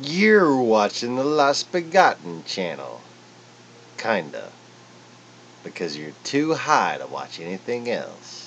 You're watching the Lost Begotten channel. Kinda. Because you're too high to watch anything else.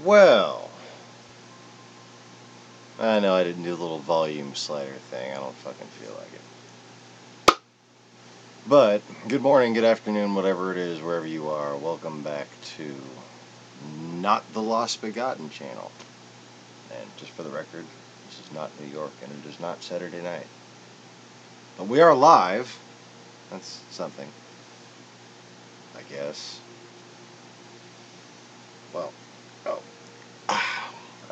Well, I know I didn't do the little volume slider thing. I don't fucking feel like it. But, good morning, good afternoon, whatever it is, wherever you are. Welcome back to not the Lost Begotten channel. And just for the record, this is not New York and it is not Saturday night. But we are live. That's something, I guess. Well,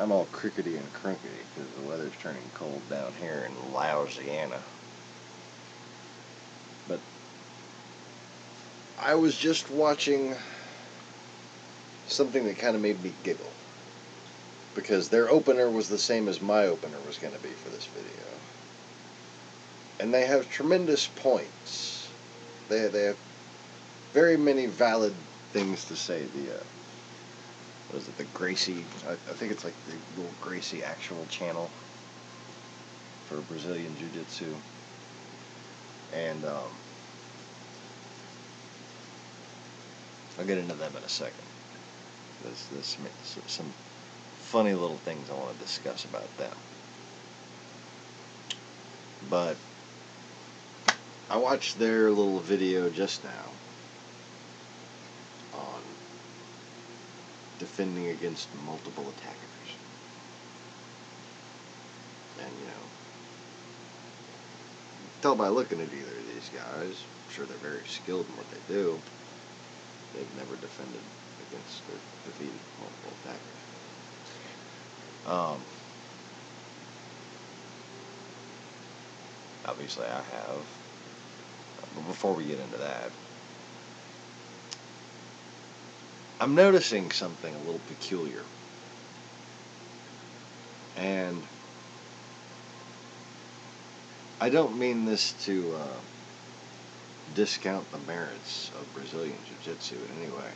I'm all crickety and crunkety because the weather's turning cold down here in Louisiana. But I was just watching something that kind of made me giggle. Because their opener was the same as my opener was going to be for this video. And they have tremendous points. They have very many valid things to say. What is it, the Gracie, I think it's like the little Gracie actual channel for Brazilian Jiu-Jitsu. And I'll get into them in a second. There's some funny little things I want to discuss about them. But I watched their little video just now on defending against multiple attackers. And, you know, tell by looking at either of these guys, I'm sure they're very skilled in what they do. They've never defended against or defeated multiple attackers. Obviously I have. But before we get into that, I'm noticing something a little peculiar. And I don't mean this to discount the merits of Brazilian Jiu-Jitsu in any way.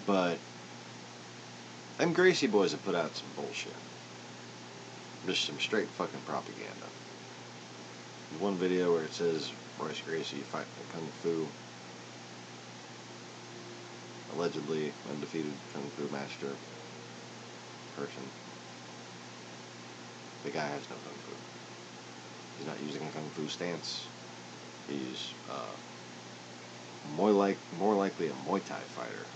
But them Gracie boys have put out some bullshit. Just some straight fucking propaganda. There's one video where it says Royce Gracie fighting a Kung Fu, allegedly undefeated Kung Fu master person. The guy has no Kung Fu. He's not using a Kung Fu stance. He's more likely a Muay Thai fighter.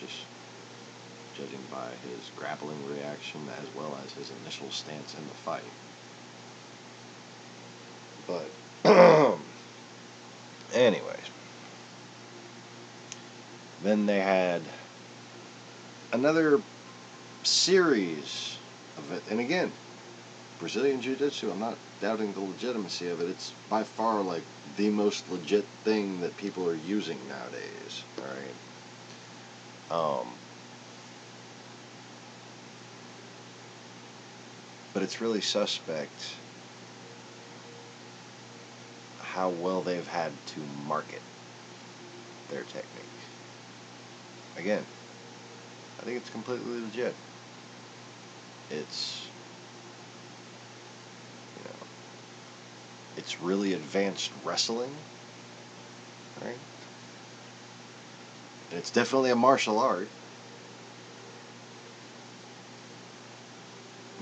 Just judging by his grappling reaction as well as his initial stance in the fight. But anyways, then they had another series of it, and again, Brazilian Jiu-Jitsu, I'm not doubting the legitimacy of it. It's by far like the most legit thing that people are using nowadays. All right. But it's really suspect how well they've had to market their technique. Again, I think it's completely legit. It's, it's really advanced wrestling, right? And it's definitely a martial art,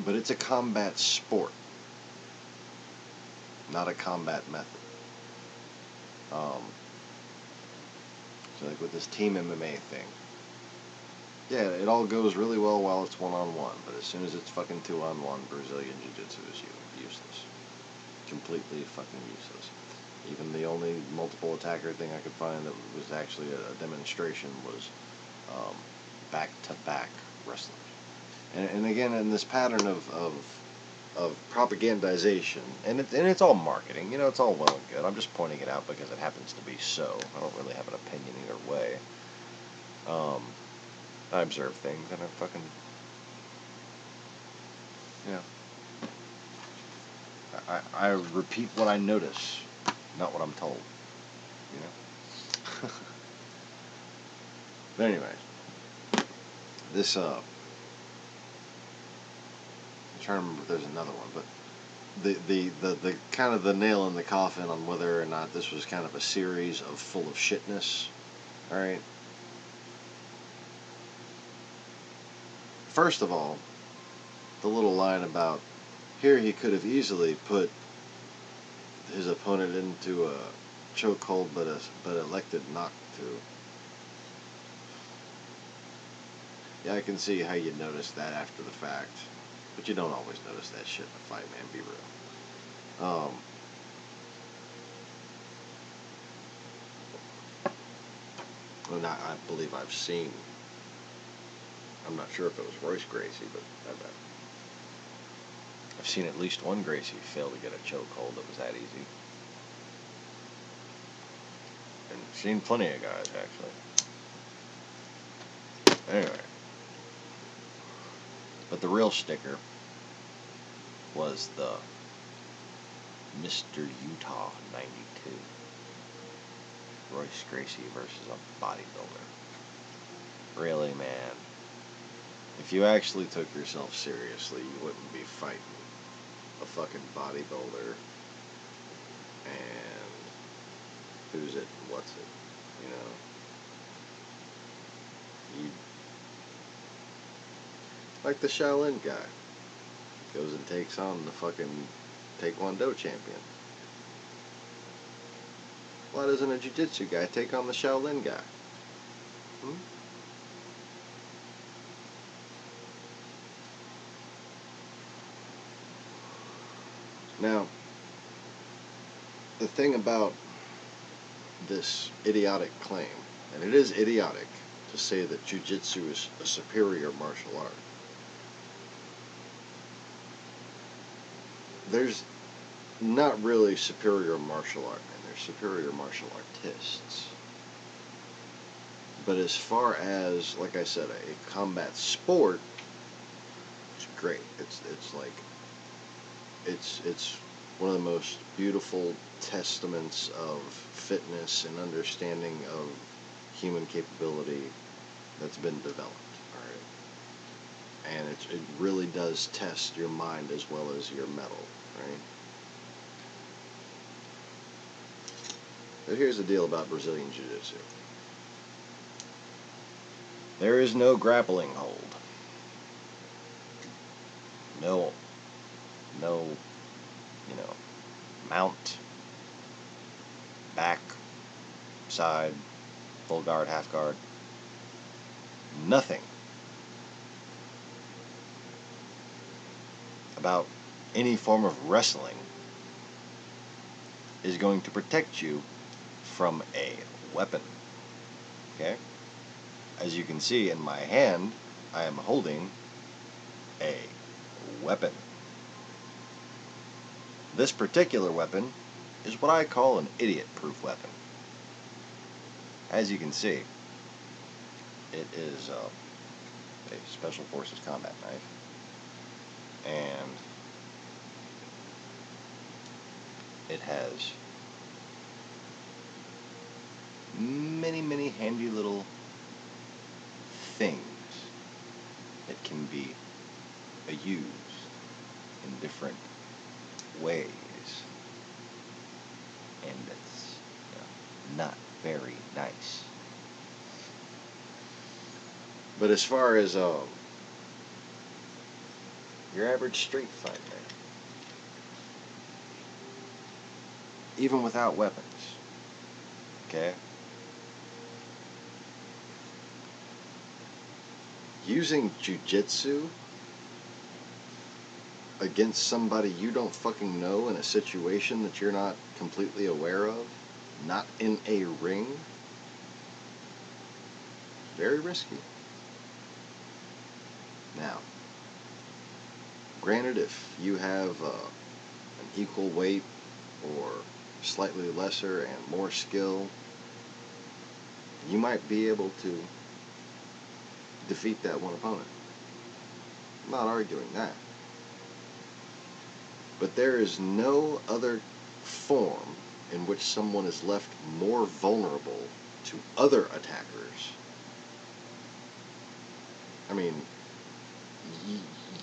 but it's a combat sport, not a combat method. So like with this team MMA thing, yeah, it all goes really well while it's one-on-one, but as soon as it's fucking two-on-one, Brazilian Jiu-Jitsu is useless. Completely fucking useless. Even the only multiple attacker thing I could find that was actually a demonstration was back-to-back wrestling. And again, in this pattern of propagandization, and it's all marketing, it's all well and good. I'm just pointing it out because it happens to be so. I don't really have an opinion either way. I observe things and I fucking, I repeat what I notice, not what I'm told, But anyways, this, I'm trying to remember if there's another one, but the kind of the nail in the coffin on whether or not this was kind of a series of full of shitness, alright? First of all, the little line about here he could have easily put his opponent into a chokehold, but elected not to. Yeah, I can see how you notice that after the fact, but you don't always notice that shit in a fight, man. Be real. And I believe I've seen. I'm not sure if it was Royce Gracie, but I've seen at least one Gracie fail to get a chokehold that was that easy. And seen plenty of guys, actually. Anyway. But the real sticker was the Mr. Utah 92. Royce Gracie versus a bodybuilder. Really, man. If you actually took yourself seriously, you wouldn't be fighting a fucking bodybuilder and who's it, what's it, you like the Shaolin guy goes and takes on the fucking Taekwondo champion. Why doesn't a Jiu-Jitsu guy take on the Shaolin guy? Now, the thing about this idiotic claim, and it is idiotic to say that Jiu-Jitsu is a superior martial art. There's not really superior martial art, and there's superior martial artists. But as far as, like I said, a combat sport, it's great. It's one of the most beautiful testaments of fitness and understanding of human capability that's been developed. And it really does test your mind as well as your mettle, right? But here's the deal about Brazilian Jiu-Jitsu. There is no grappling hold. No, mount, back, side, full guard, half guard. Nothing about any form of wrestling is going to protect you from a weapon. Okay? As you can see in my hand, I am holding a weapon. This particular weapon is what I call an idiot-proof weapon. As you can see, it is a Special Forces combat knife, and it has many handy little things that can be used in different ways, and it's not very nice. But as far as your average street fighter, even without weapons, okay, using jujitsu against somebody you don't fucking know in a situation that you're not completely aware of, not in a ring, very risky. Now, granted, if you have an equal weight or slightly lesser and more skill, you might be able to defeat that one opponent. I'm not arguing that. But there is no other form in which someone is left more vulnerable to other attackers. I mean,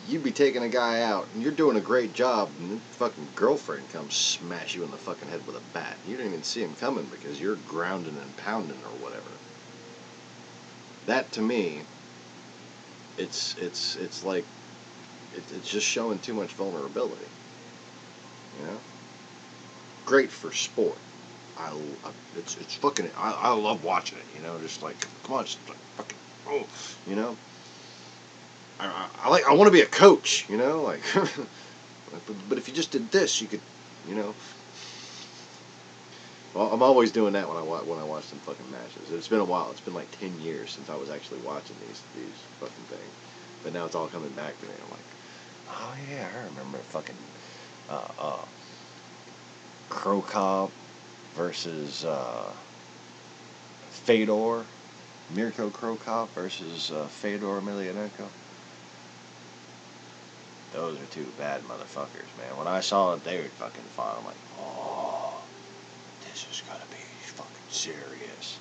you'd be taking a guy out, and you're doing a great job, and the fucking girlfriend comes smash you in the fucking head with a bat. You don't even see him coming because you're grounding and pounding or whatever. That, to me, it's like it's just showing too much vulnerability. You know, great for sport. It's fucking. I love watching it. You know, just like come on, just like fucking you know. I want to be a coach. You know, like. But if you just did this, you could, you know. Well, I'm always doing that when I watch some fucking matches. It's been a while. It's been like 10 years since I was actually watching these fucking things. But now it's all coming back to me. I'm like, oh yeah, I remember fucking Crow Cop versus Fedor, Mirko Crow Cop versus Fedor Emelianenko. Those are two bad motherfuckers, man. When I saw that they would fucking fought, I'm like, oh, this is gonna be fucking serious.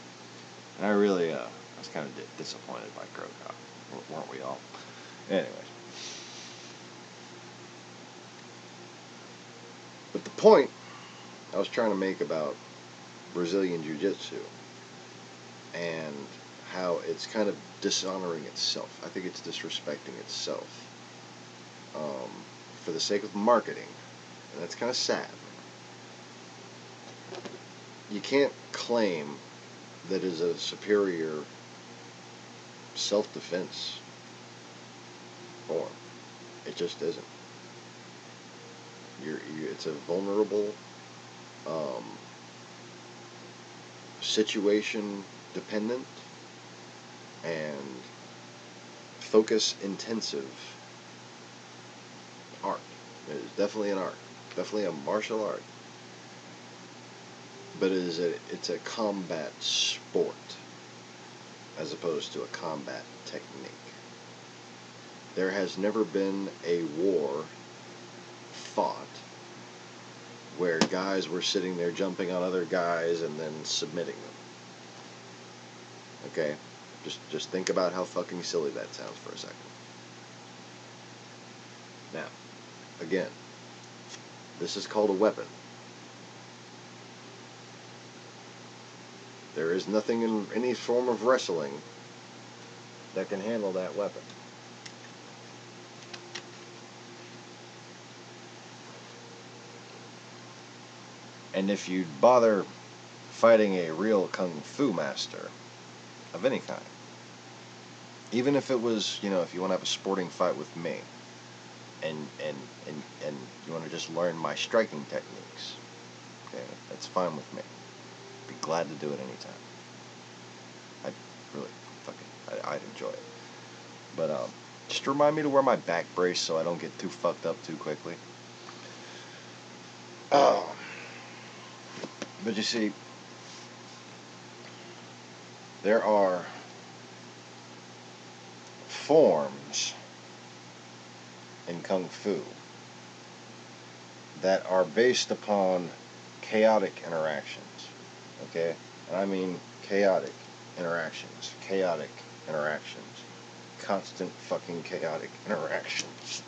And I really, I was kind of disappointed by Crow Cop. Weren't we all? Anyways. But the point I was trying to make about Brazilian Jiu-Jitsu and how it's kind of dishonoring itself. I think it's disrespecting itself for the sake of marketing. And that's kind of sad. You can't claim that is a superior self-defense form. It just isn't. It's a vulnerable, situation dependent and focus intensive art. It is definitely an art, definitely a martial art, but it's a combat sport as opposed to a combat technique. There has never been a war fought where guys were sitting there jumping on other guys and then submitting them. Okay? Just think about how fucking silly that sounds for a second. Now, again, this is called a weapon. There is nothing in any form of wrestling that can handle that weapon. And if you bother fighting a real Kung Fu master of any kind, even if it was, if you want to have a sporting fight with me, and you want to just learn my striking techniques, okay, that's fine with me. Be glad to do it anytime. I'd really I'd enjoy it. But just remind me to wear my back brace so I don't get too fucked up too quickly. But you see, there are forms in Kung Fu that are based upon chaotic interactions. Okay? And I mean chaotic interactions. Constant fucking chaotic interactions.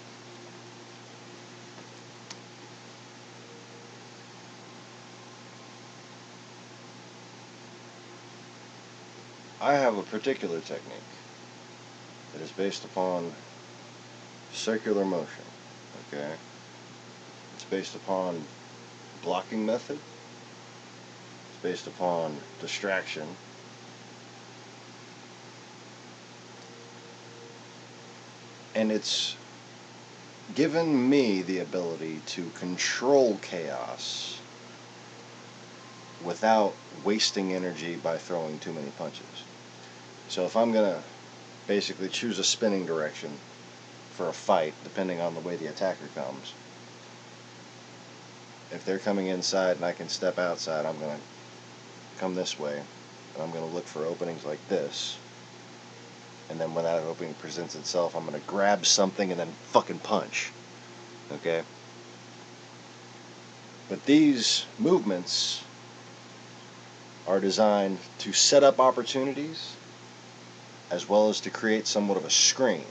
I have a particular technique that is based upon circular motion. Okay? It's based upon blocking method. It's based upon distraction. And it's given me the ability to control chaos without wasting energy by throwing too many punches. So if I'm going to basically choose a spinning direction for a fight, depending on the way the attacker comes, if they're coming inside and I can step outside, I'm going to come this way, and I'm going to look for openings like this. And then when that opening presents itself, I'm going to grab something and then fucking punch. Okay? But these movements are designed to set up opportunities as well as to create somewhat of a screen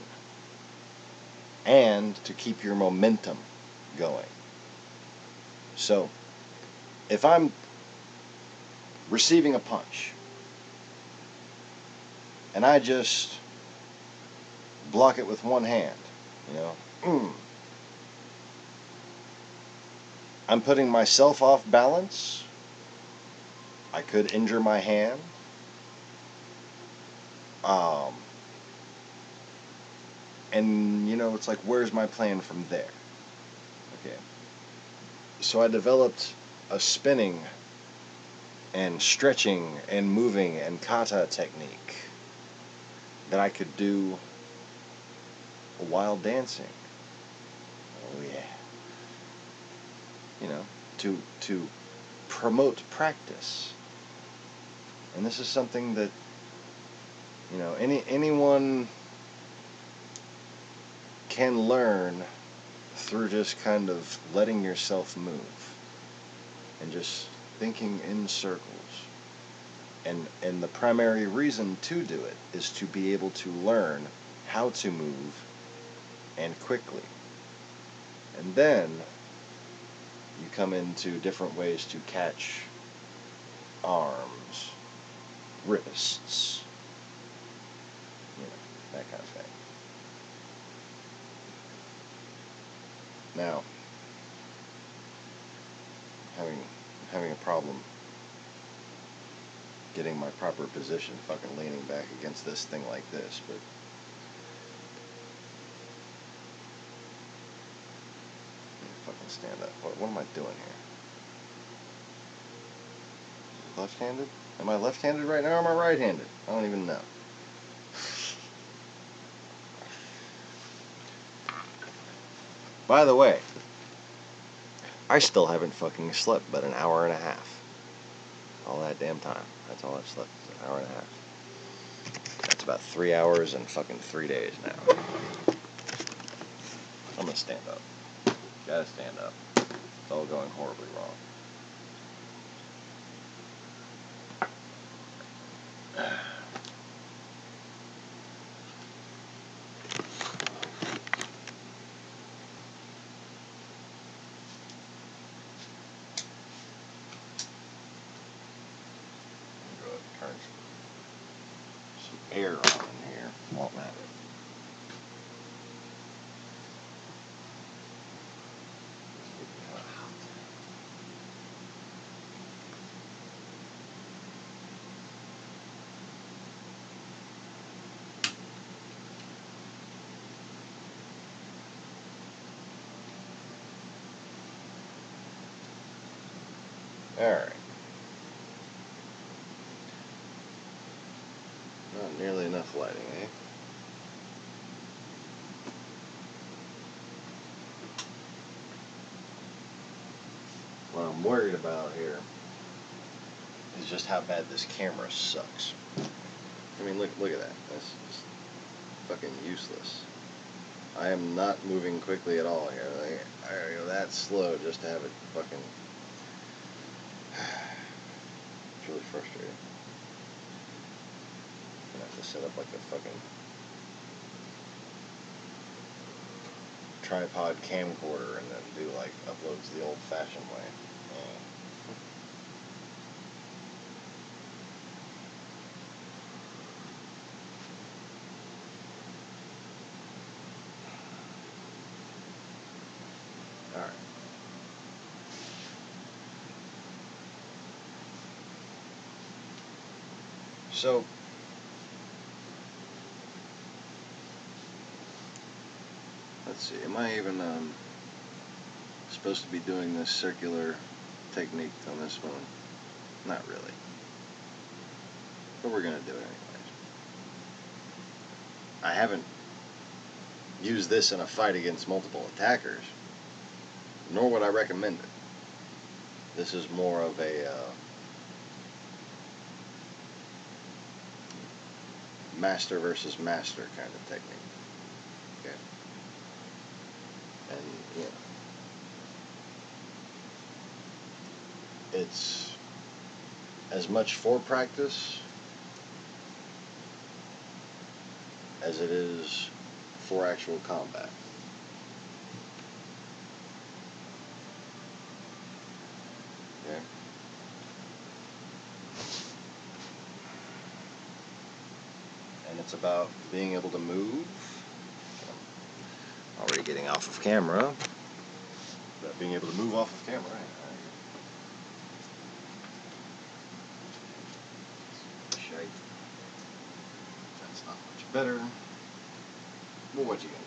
and to keep your momentum going. So, if I'm receiving a punch and I just block it with one hand, I'm putting myself off balance. I could injure my hand. And, it's like, where's my plan from there? Okay. So I developed a spinning and stretching and moving and kata technique that I could do while dancing. Oh yeah. To promote practice. And this is something that, anyone can learn through just kind of letting yourself move and just thinking in circles. And the primary reason to do it is to be able to learn how to move and quickly. And then you come into different ways to catch arms, wrists, that kind of thing. Now, having a problem getting my proper position, fucking leaning back against this thing like this, but fucking stand up. What am I doing here? Left-handed? Am I left-handed right now or am I right-handed? I don't even know. By the way, I still haven't fucking slept but an hour and a half. All that damn time. That's all I've slept, is an hour and a half. That's about 3 hours and fucking 3 days now. I'm gonna stand up. Gotta stand up. It's all going horribly wrong. Good. Alright. Not nearly enough lighting, eh? What I'm worried about here is just how bad this camera sucks. I mean, look at that. That's just fucking useless. I am not moving quickly at all here. I gotta go that slow just to have it fucking... It's really frustrating. I'm gonna have to set up like a fucking tripod camcorder and then do like uploads the old-fashioned way. Alright. So, let's see, am I even supposed to be doing this circular technique on this one? Not really. But we're going to do it anyways. I haven't used this in a fight against multiple attackers, nor would I recommend it. This is more of a master versus master kind of technique. Okay. And, you know, it's as much for practice as it is for actual combat. Okay. And it's about being able to move. I'm already getting off of camera. About being able to move off of camera. Shite. That's not much better. Well, what you gonna do?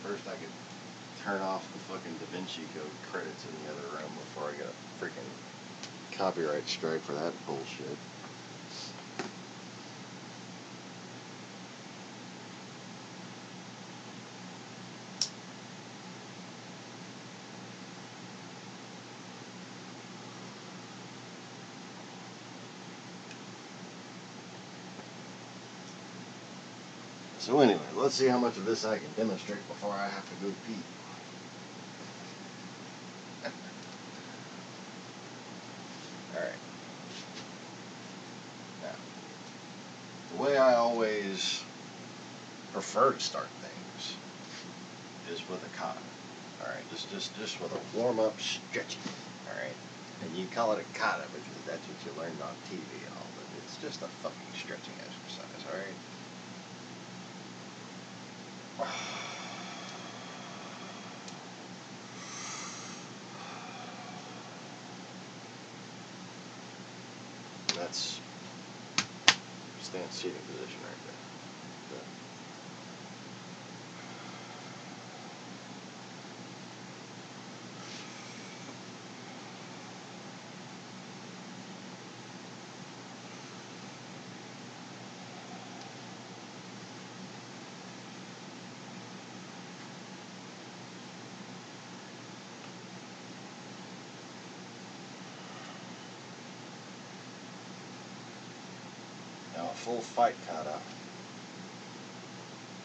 First I could turn off the fucking Da Vinci Code credits in the other room before I get a freaking copyright strike for that bullshit. So anyway, let's see how much of this I can demonstrate before I have to go pee. Alright. Now, the way I always prefer to start things is with a kata. Alright, just with a warm-up stretching. Alright? And you call it a kata because that's what you learned on TV and all, but it's just a fucking stretching exercise, alright? That's stance seating position right there. Good. Now, a full fight kata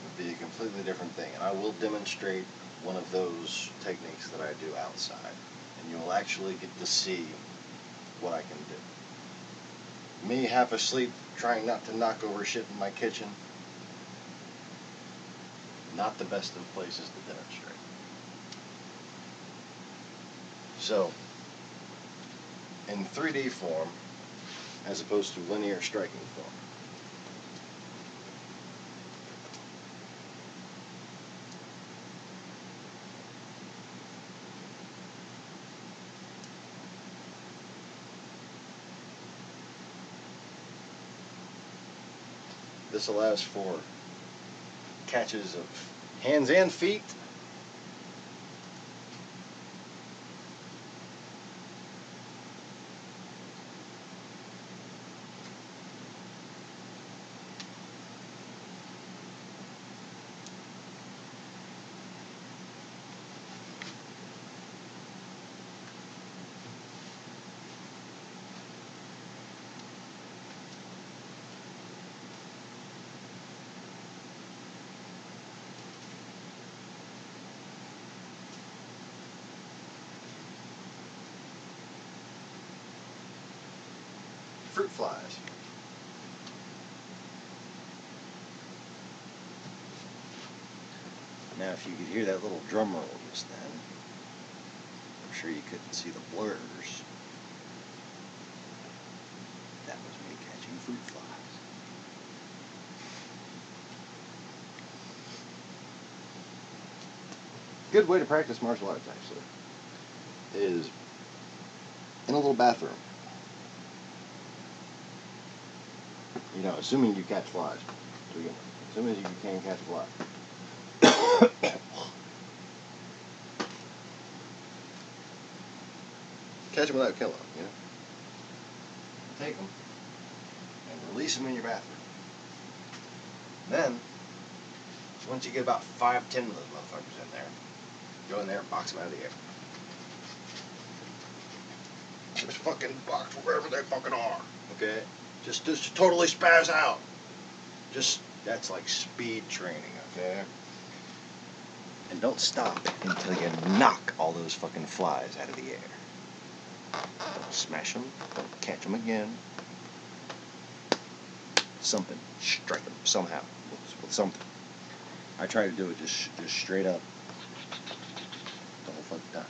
would be a completely different thing, and I will demonstrate one of those techniques that I do outside, and you'll actually get to see what I can do. Me, half asleep, trying not to knock over shit in my kitchen, not the best of places to demonstrate. So, in 3D form, as opposed to linear striking form, This allows for catches of hands and feet. Fruit flies. Now if you could hear that little drum roll just then, I'm sure you couldn't see the blurs. That was me catching fruit flies. Good way to practice martial arts, actually, is in a little bathroom. You know, assuming you catch flies. Assuming you can catch a fly. Catch them without killing them, you know? Take them and release them in your bathroom. Then, once you get about 5, 10 of those motherfuckers in there, go in there and box them out of the air. Just fucking box wherever they fucking are, okay? Just totally spaz out. That's like speed training, okay? And don't stop until you knock all those fucking flies out of the air. Don't smash them, don't catch them again. Something, strike them somehow with something. I try to do it just straight up the whole fucking time.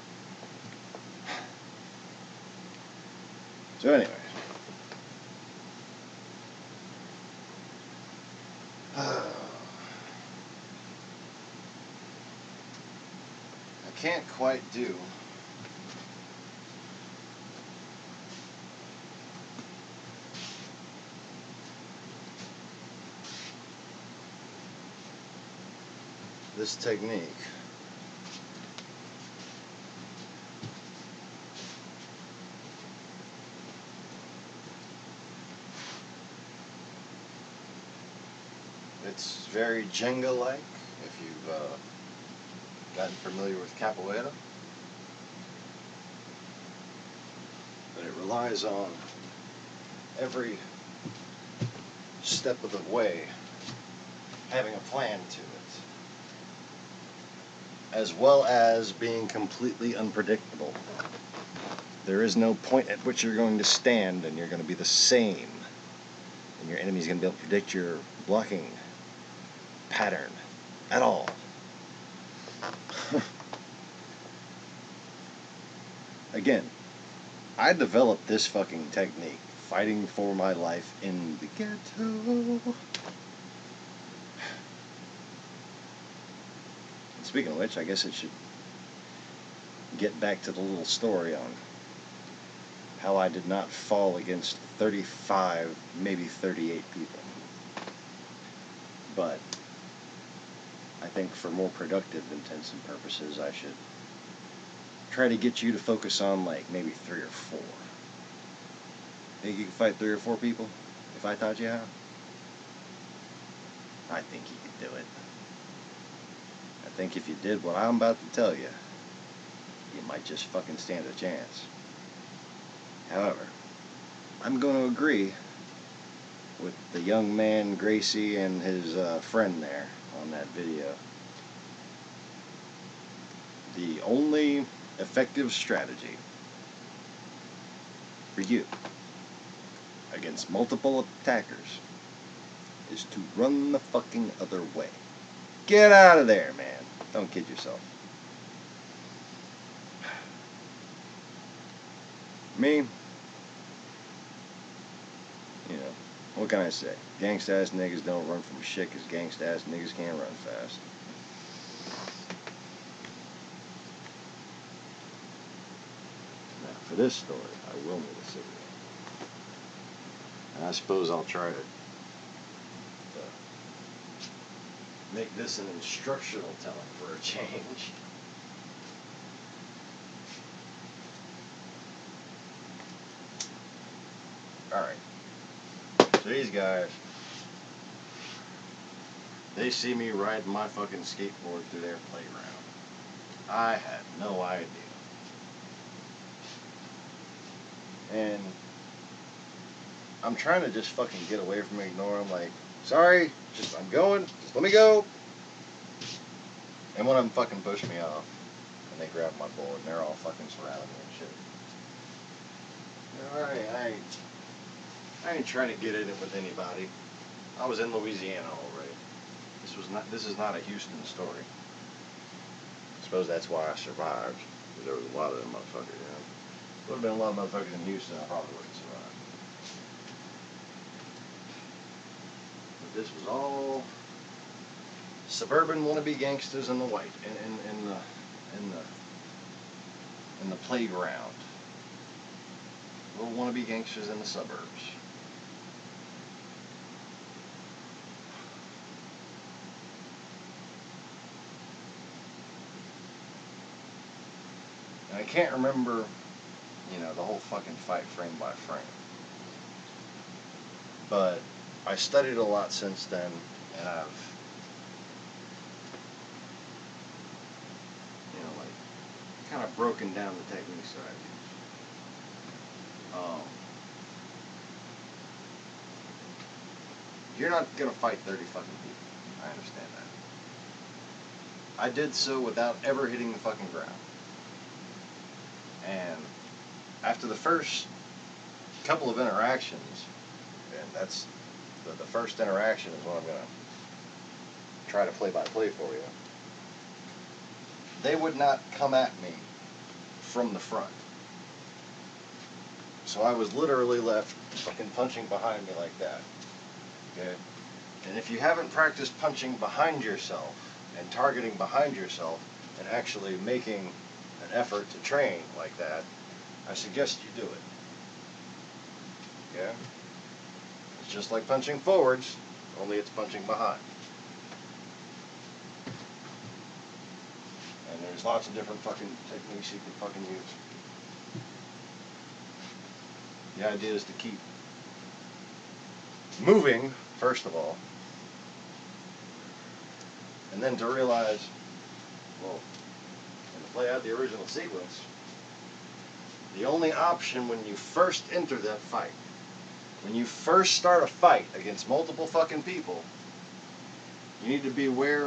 So anyway. I can't quite do this technique it's very Jenga-like if you've gotten familiar with capoeira, but it relies on every step of the way having a plan to it, as well as being completely unpredictable. There is no point at which you're going to stand and you're going to be the same, and your enemy's going to be able to predict your blocking pattern at all. Again, I developed this fucking technique fighting for my life in the ghetto. Speaking of which, I guess it should get back to the little story on how I did not fall against 35, maybe 38 people. But I think for more productive intents and purposes, I should try to get you to focus on like maybe 3 or 4. Think you could fight 3 or 4 people if I taught you how? I think you could do it. I think if you did what I'm about to tell you, you might just fucking stand a chance. However, I'm going to agree with the young man Gracie and his friend there on that video. The only effective strategy for you against multiple attackers is to run the fucking other way. Get out of there, man. Don't kid yourself. Me, you know, what can I say? Gangsta ass niggas don't run from shit because gangsta ass niggas can't run fast. Now, for this story, I will need a cigarette. And I suppose I'll try to Make this an instructional telling for a change. Alright. So these guys, they see me riding my fucking skateboard through their playground. I had no idea. And I'm trying to just fucking get away from it, ignore them, like, sorry, I'm going, just let me go. And one of them fucking pushed me off, and they grabbed my board, and they're all fucking surrounding me and shit. Alright, I ain't trying to get in it with anybody. I was in Louisiana already. This is not a Houston story. I suppose that's why I survived, because there was a lot of them motherfuckers, you know. Would have been a lot of motherfuckers in Houston, I probably wouldn't survive. But this was all suburban wannabe gangsters in the white, in the playground. Little wannabe gangsters in the suburbs. And I can't remember, you know, the whole fucking fight frame by frame. But I studied a lot since then, and I've, you know, like, kind of broken down the techniques that I use. You're not gonna fight 30 fucking people. I understand that. I did so without ever hitting the fucking ground. And after the first couple of interactions, and that's the first interaction is what I'm gonna try to play by play for you. They would not come at me from the front. So I was literally left fucking punching behind me like that. Okay? And if you haven't practiced punching behind yourself and targeting behind yourself and actually making an effort to train like that, I suggest you do it. Okay? It's just like punching forwards, only it's punching behind. And there's lots of different fucking techniques you can fucking use. The idea is to keep moving, first of all, and then to realize, well, and to play out the original sequence, the only option when you first enter that fight, when you first start a fight against multiple fucking people, you need to be aware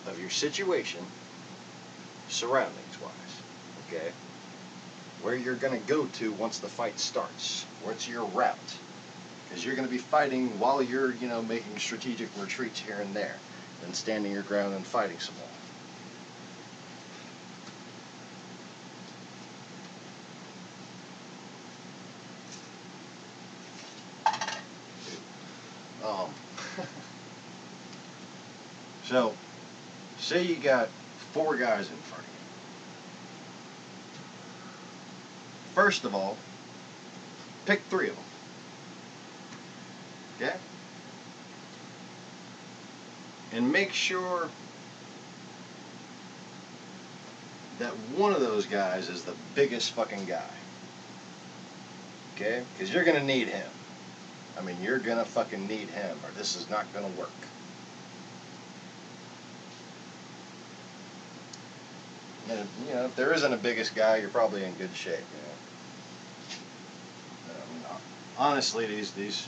of your situation, surroundings-wise, okay? Where you're going to go to once the fight starts. What's your route? Because you're going to be fighting while you're, you know, making strategic retreats here and there, then standing your ground and fighting some more. So, say you got 4 guys in front of you. First of all, pick 3 of them. Okay? And make sure that one of those guys is the biggest fucking guy. Okay? Because you're going to need him. I mean, you're going to fucking need him, or this is not going to work. And, you know, if there isn't a biggest guy, you're probably in good shape, you know. Honestly, these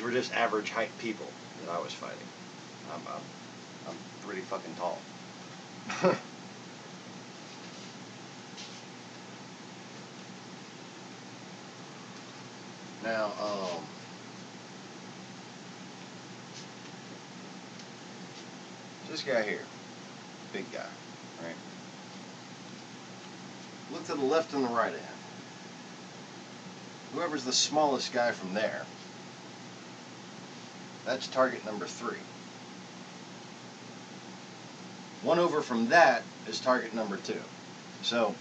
were just average height people that I was fighting. I'm pretty fucking tall. Now, this guy here, big guy, right? Look to the left and the right hand. Whoever's the smallest guy from there, that's target number 3. One over from that is target number 2. So,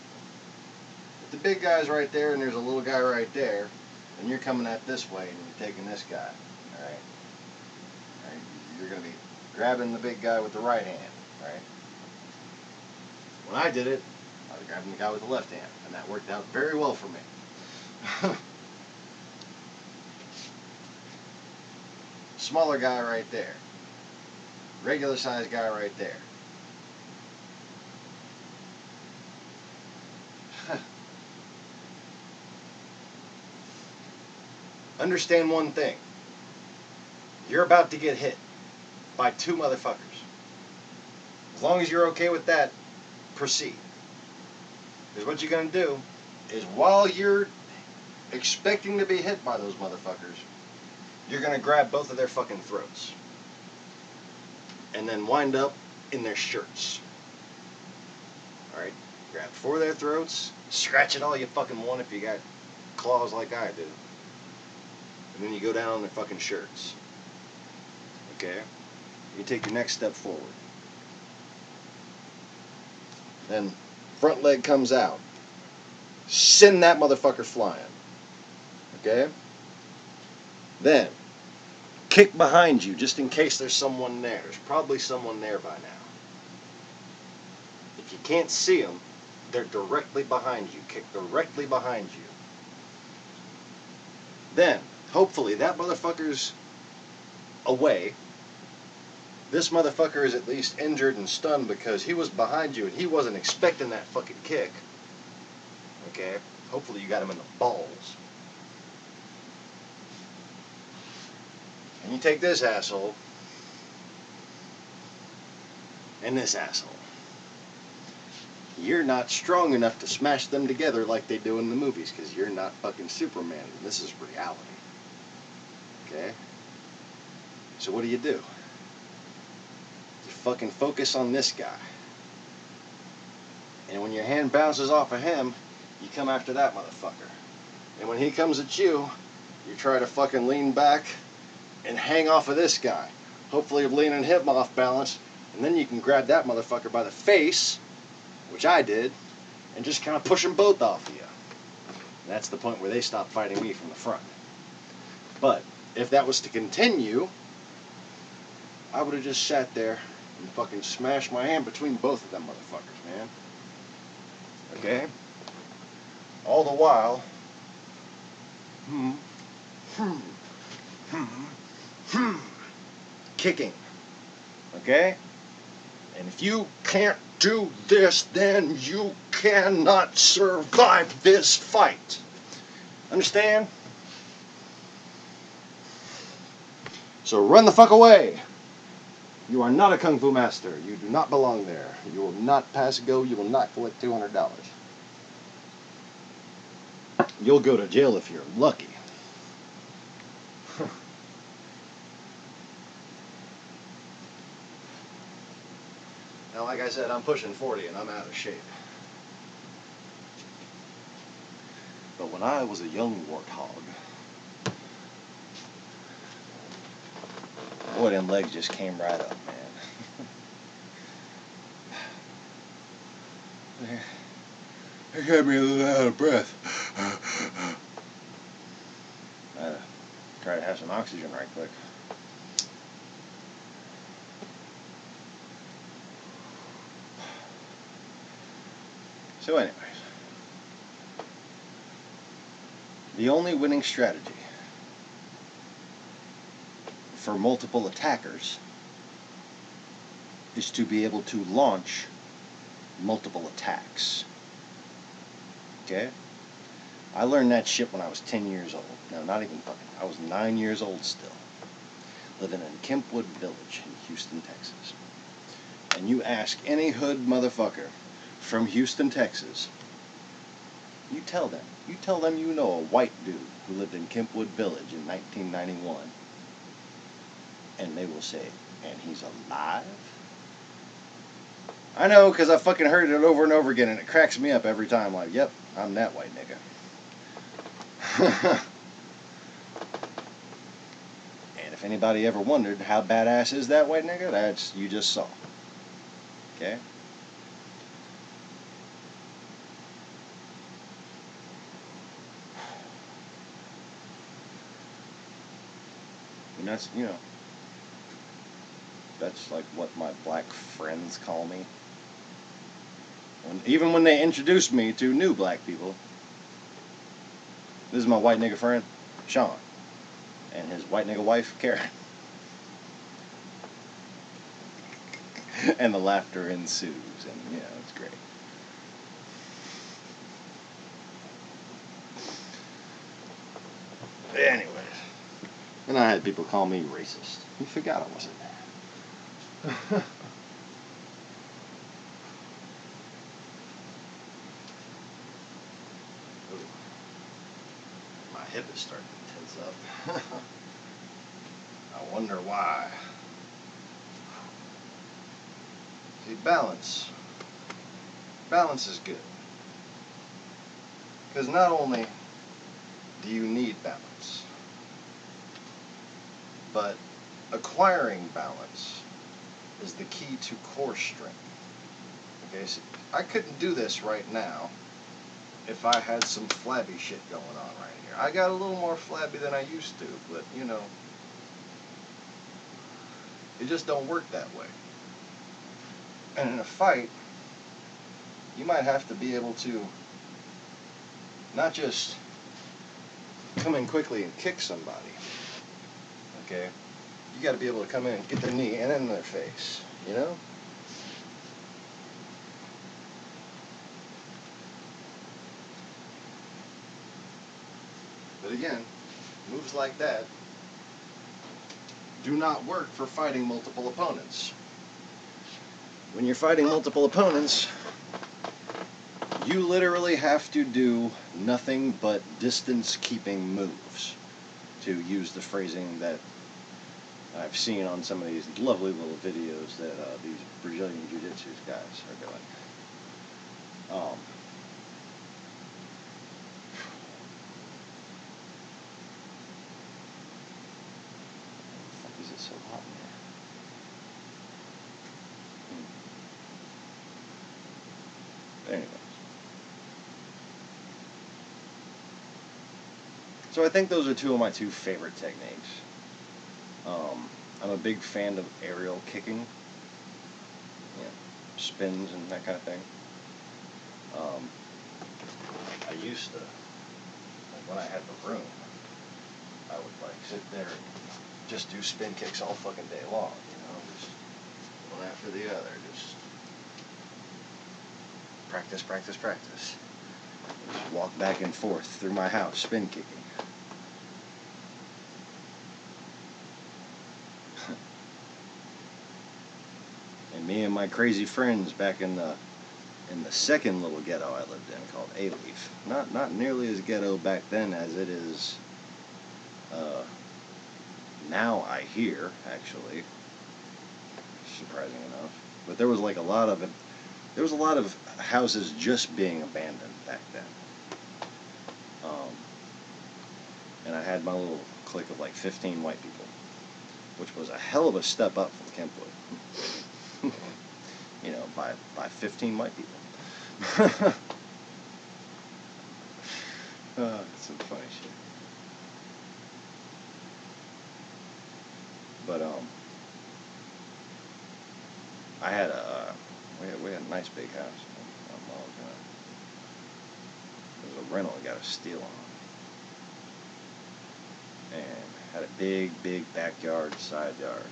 if the big guy's right there and there's a little guy right there, and you're coming at this way and you're taking this guy, alright? Alright? You're going to be grabbing the big guy with the right hand, right? When I did it, I was grabbing the guy with the left hand, and that worked out very well for me. Smaller guy right there. Regular sized guy right there. Understand one thing. You're about to get hit by two motherfuckers. As long as you're okay with that, proceed. Because what you're going to do is while you're expecting to be hit by those motherfuckers, you're going to grab both of their fucking throats. And then wind up in their shirts. Alright? Grab four of their throats, scratch it all you fucking want if you got claws like I do. And then you go down on their fucking shirts. Okay? You take your next step forward. Then front leg comes out. Send that motherfucker flying. Okay? Then kick behind you just in case there's someone there. There's probably someone there by now. If you can't see them, they're directly behind you. Kick directly behind you. Then, hopefully, that motherfucker's away. This motherfucker is at least injured and stunned because he was behind you and he wasn't expecting that fucking kick. Okay? Hopefully you got him in the balls. And you take this asshole and this asshole. You're not strong enough to smash them together like they do in the movies because you're not fucking Superman. This is reality. Okay? So what do? You fucking focus on this guy. And when your hand bounces off of him, you come after that motherfucker. And when he comes at you, you try to fucking lean back and hang off of this guy. Hopefully you're leaning him off balance, and then you can grab that motherfucker by the face, which I did, and just kind of push them both off of you. And that's the point where they stop fighting me from the front. But if that was to continue, I would have just sat there and fucking smashed my hand between both of them motherfuckers, man. Okay? All the while, kicking. Okay? And if you can't do this, then you cannot survive this fight. Understand? So run the fuck away. You are not a Kung Fu master. You do not belong there. You will not pass go. You will not collect $200. You'll go to jail if you're lucky. Now, like I said, I'm pushing 40 and I'm out of shape. But when I was a young warthog, boy, them legs just came right up, man. It got me a little out of breath. Try to have some oxygen right quick. So anyways, the only winning strategy for multiple attackers is to be able to launch multiple attacks. Okay? I learned that shit when I was 10 years old. No, not even fucking. I was 9 years old still. Living in Kempwood Village in Houston, Texas. And you ask any hood motherfucker from Houston, Texas, you tell them you know a white dude who lived in Kempwood Village in 1991. And they will say, and he's alive? I know, because I fucking heard it over and over again, and it cracks me up every time. Like, yep, I'm that white nigga. And if anybody ever wondered how badass is that white nigga, that's, you just saw. Okay? And that's, you know, that's like what my black friends call me. Even when they introduce me to new black people. This is my white nigga friend, Sean, and his white nigga wife, Karen. And the laughter ensues, and yeah, it's great. Anyways, and I had people call me racist. You forgot I wasn't there. My hip is starting to tense up. I wonder why. See, balance. Balance is good. Because not only do you need balance, but acquiring balance is the key to core strength. Okay, so I couldn't do this right now if I had some flabby shit going on right here. I got a little more flabby than I used to, but you know, it just don't work that way. And in a fight, you might have to be able to not just come in quickly and kick somebody, okay? You got to be able to come in and get their knee and in their face, you know? But again, moves like that do not work for fighting multiple opponents. When you're fighting multiple opponents, you literally have to do nothing but distance-keeping moves, to use the phrasing that I've seen on some of these lovely little videos that these Brazilian Jiu-Jitsu guys are doing. Why is it so hot in here? Anyways. So I think those are two of my two favorite techniques. I'm a big fan of aerial kicking, you know, spins and that kind of thing. I used to, like when I had the room, I would like sit there and just do spin kicks all fucking day long, you know, just one after the other, just practice, practice, practice. Just walk back and forth through my house, spin kicking. And me and my crazy friends back in the second little ghetto I lived in called A-Leaf. Not nearly as ghetto back then as it is now, I hear, actually. Surprising enough. But there was like a lot of it. There was a lot of houses just being abandoned back then. And I had my little clique of like 15 white people, which was a hell of a step up from Kentwood. You know, by 15 white people. Some funny shit. But I had we had a nice big house. It was a rental. I got a steal on, and had a big backyard, side yard,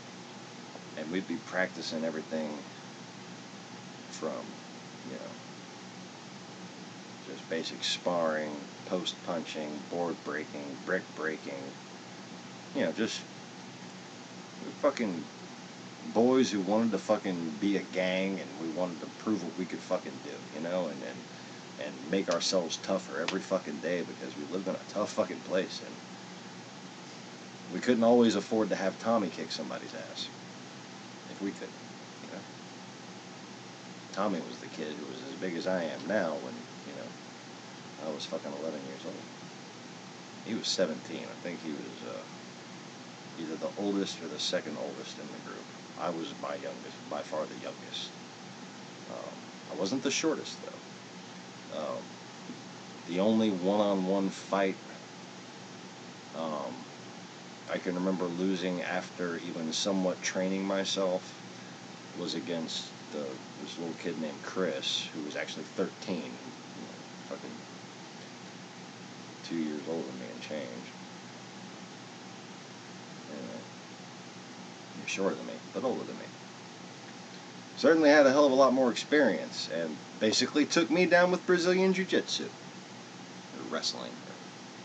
and we'd be practicing everything from, you know, just basic sparring, post punching, board breaking, brick breaking, you know, just fucking boys who wanted to fucking be a gang, and we wanted to prove what we could fucking do, you know, and make ourselves tougher every fucking day, because we lived in a tough fucking place, and we couldn't always afford to have Tommy kick somebody's ass. If we could, you know. Tommy was the kid who was as big as I am now when, you know, I was fucking 11 years old. He was 17. I think he was either the oldest or the second oldest in the group. I was my youngest, by far the youngest. I wasn't the shortest, though. The only one-on-one fight I can remember losing after even somewhat training myself was against this little kid named Chris, who was actually 13, you know, fucking 2 years older than me and change. Anyway, he's shorter than me, but older than me. Certainly had a hell of a lot more experience, and basically took me down with Brazilian Jiu-Jitsu, or wrestling, or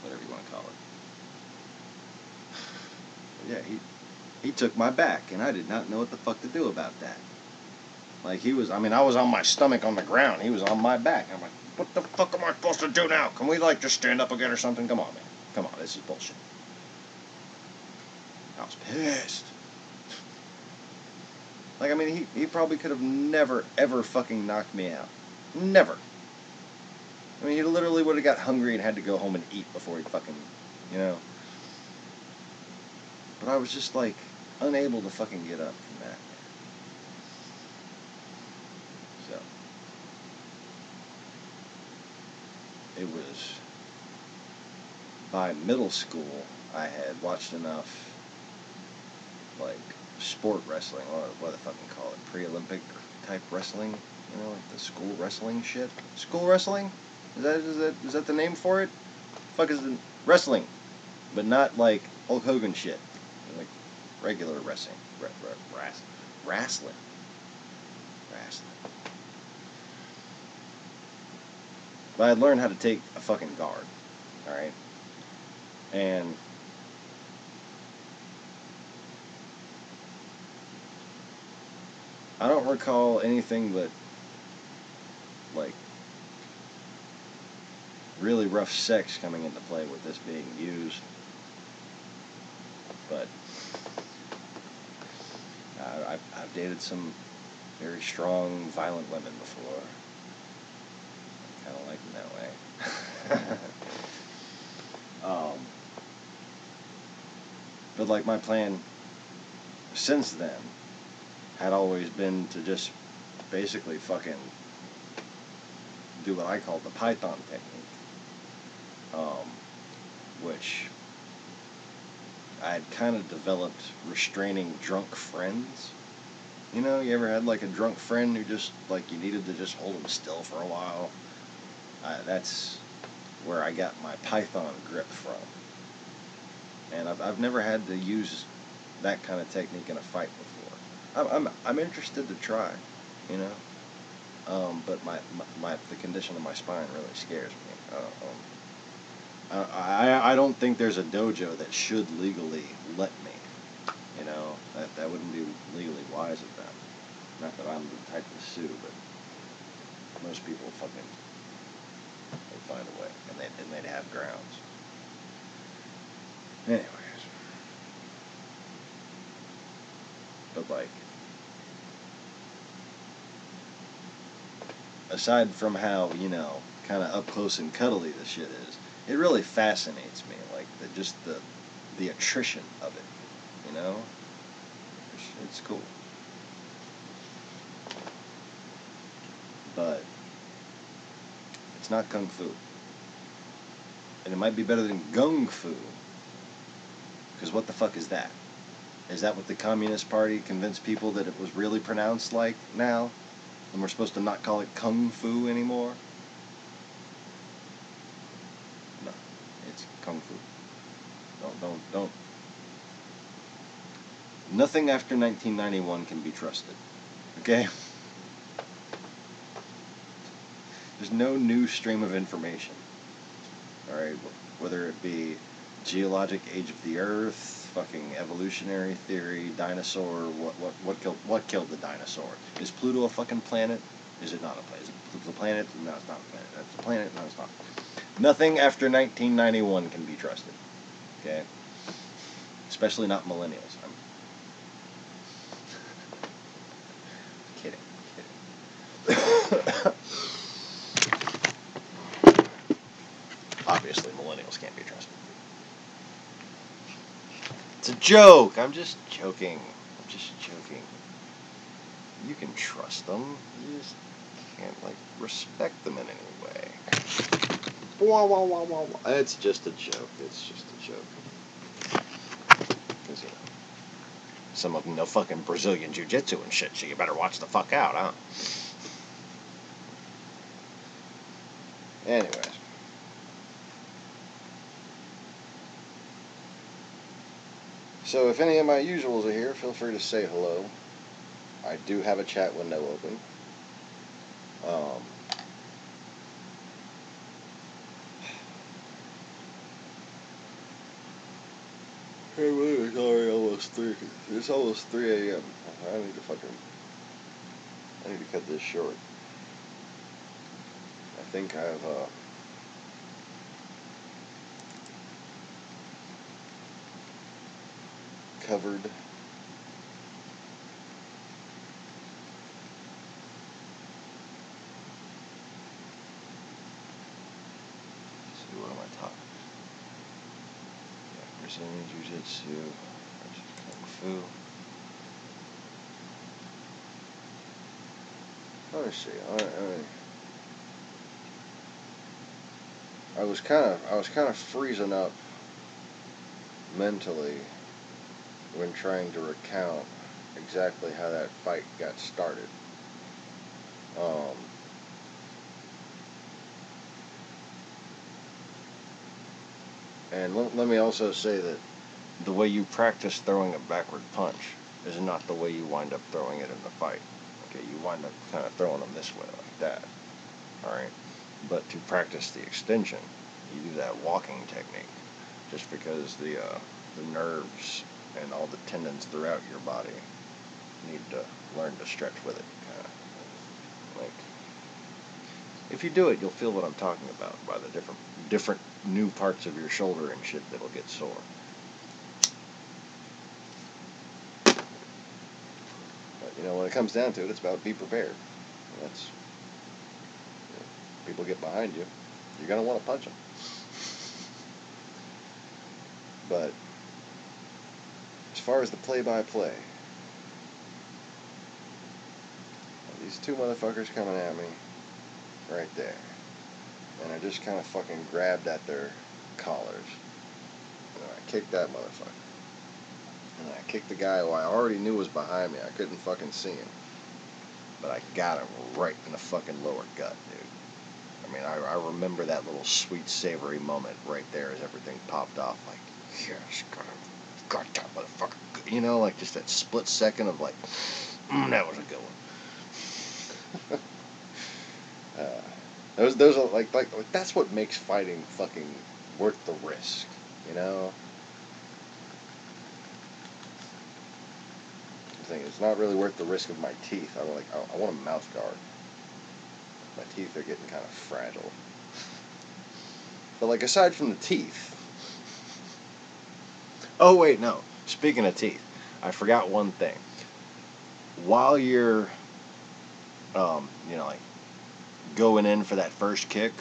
whatever you want to call it. But yeah, he took my back, and I did not know what the fuck to do about that. Like, I was on my stomach on the ground. He was on my back. I'm like, what the fuck am I supposed to do now? Can we, like, just stand up again or something? Come on, man. Come on, this is bullshit. I was pissed. Like, I mean, he probably could have never, ever fucking knocked me out. Never. I mean, he literally would have got hungry and had to go home and eat before he fucking, you know. But I was just, like, unable to fucking get up from that. So, it was, by middle school, I had watched enough, like, sport wrestling, what do they fucking call it, pre-Olympic type wrestling, you know, like the school wrestling shit. School wrestling? Is that the name for it? Fuck is the wrestling, but not like Hulk Hogan shit, like regular wrestling, wrestling. But I had learned how to take a fucking guard, all right, and I don't recall anything but, like, really rough sex coming into play with this being used. But I've dated some very strong, violent women before. I kind of like them that way. But, like, my plan since then had always been to just basically fucking do what I call the Python technique, which I had kind of developed restraining drunk friends. You know, you ever had like a drunk friend who just, like, you needed to just hold them still for a while? That's where I got my Python grip from. And I've never had to use that kind of technique in a fight before. I'm interested to try, you know. But the condition of my spine really scares me. I don't think there's a dojo that should legally let me. You know, that wouldn't be legally wise of them. Not that I'm the type to sue, but most people fucking, they'd find a way, and they'd have grounds. Anyways, but, like, aside from how, you know, kind of up close and cuddly this shit is, it really fascinates me, like, the attrition of it, you know? It's cool. But it's not Kung Fu. And it might be better than Gung Fu. Because what the fuck is that? Is that what the Communist Party convinced people that it was really pronounced like now? And we're supposed to not call it Kung Fu anymore? No, it's Kung Fu. Don't. Nothing after 1991 can be trusted. Okay? There's no new stream of information. Alright? Whether it be geologic age of the Earth, fucking evolutionary theory, dinosaur, what killed the dinosaur? Is Pluto a fucking planet? Is it not a planet? Is it a planet? No, it's not a planet. It's a planet? No, it's not. Nothing after 1991 can be trusted. Okay? Especially not millennials. I'm kidding. Obviously, millennials can't be trusted. It's a joke. I'm just joking. You can trust them. You just can't, like, respect them in any way. It's just a joke. Because, some of them know fucking Brazilian Jiu-Jitsu and shit, so you better watch the fuck out, huh? Anyways. So if any of my usuals are here, feel free to say hello. I do have a chat window open. Hey, wait, it's already almost 3. It's almost 3 a.m. I need to cut this short. I think I've, covered See, what am I talking? Yeah, Brazilian Jiu-Jitsu, Gung Fu. let's see. I was kind of freezing up mentally when trying to recount exactly how that fight got started. And let me also say that The way you practice throwing a backward punch is not the way you wind up throwing it in the fight. Okay, you wind up kind of throwing them this way, like that. Alright? But to practice the extension, you do that walking technique. Just because the nerves and all the tendons throughout your body need to learn to stretch with it. Kind of like, if you do it, you'll feel what I'm talking about by the different new parts of your shoulder and shit that'll get sore. But when it comes down to it, it's about be prepared. That's people get behind you, you're gonna want to punch them. But as far as the play-by-play, these two motherfuckers coming at me right there, and I just kind of fucking grabbed at their collars, and I kicked that motherfucker, and I kicked the guy who I already knew was behind me. I couldn't fucking see him, but I got him right in the fucking lower gut, dude. I mean, I remember that little sweet, savory moment right there as everything popped off. Like, yes, got that motherfucker. Like just that split second of like, that was a good one. Those are like that's what makes fighting fucking worth the risk, The thing it's not really worth the risk of my teeth. I want a mouth guard. My teeth are getting kind of fragile. But like aside from the teeth. Oh wait, no. Speaking of teeth, I forgot one thing. While you're, like going in for that first kick,